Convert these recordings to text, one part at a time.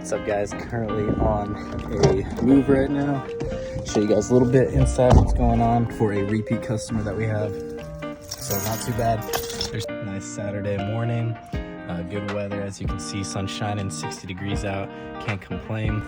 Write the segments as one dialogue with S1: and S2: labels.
S1: What's up, guys? Currently on a move right now. Show you guys a little bit inside what's going on for a repeat customer that we have. So not too bad. There's a nice Saturday morning. Good weather, as you can see, sun shining, 60 degrees out. Can't complain.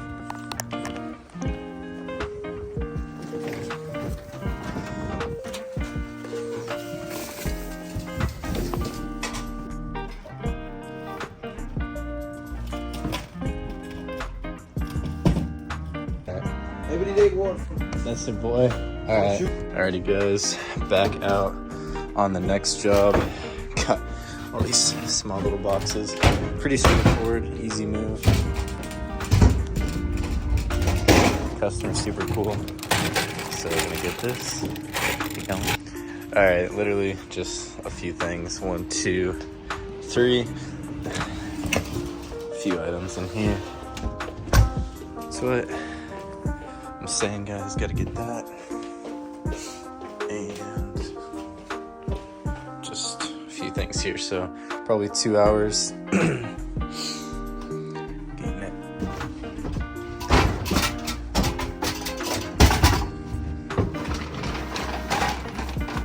S1: That's the boy. All right, alrighty guys, back out on the next job. Got all these small little boxes. Pretty straightforward, easy move. Customer's super cool. So we're gonna get this. Keep going. All right, literally just a few things. 1, 2, 3. A few items in here. That's what I'm saying, guys, gotta get that. And just a few things here, so probably 2 hours getting it.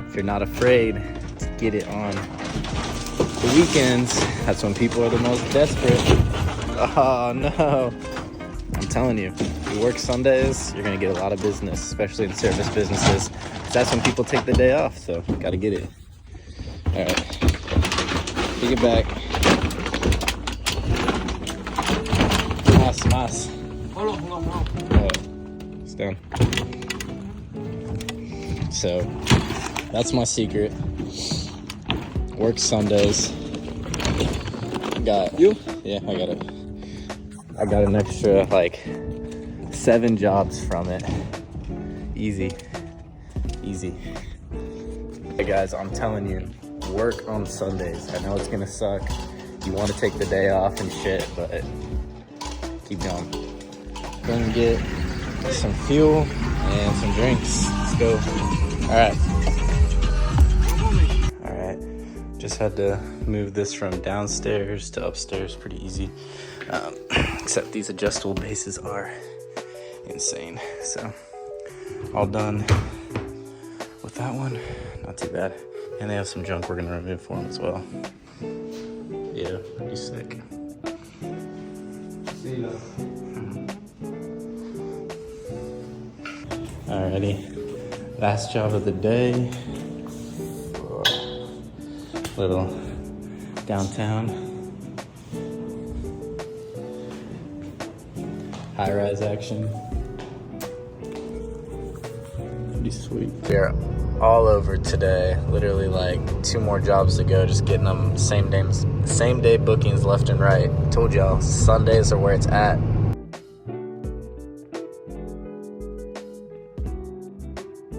S1: If you're not afraid to get it on the weekends, that's when people are the most desperate. Oh no, I'm telling you. You work Sundays, you're gonna get a lot of business, especially in service businesses. That's when people take the day off, so gotta get it. All right, take it back. Mas. Hold on. It's down. So that's my secret. Work Sundays. Got you? Yeah, I got it. I got an extra like 7 jobs from it. Easy. Hey guys, I'm telling you, work on Sundays. I know it's gonna suck. You want to take the day off and shit, but keep going. Gonna get some fuel and some drinks. Let's go. All right. Just had to move this from downstairs to upstairs. Pretty easy. Except these adjustable bases are insane. So all done with that one. Not too bad. And they have some junk we're gonna remove for them as well. Yeah, pretty sick. Alrighty, last job of the day. Little downtown. High-rise action. Pretty sweet. We're all over today. Literally like 2 more jobs to go. Just getting them same day bookings left and right. Told y'all Sundays are where it's at.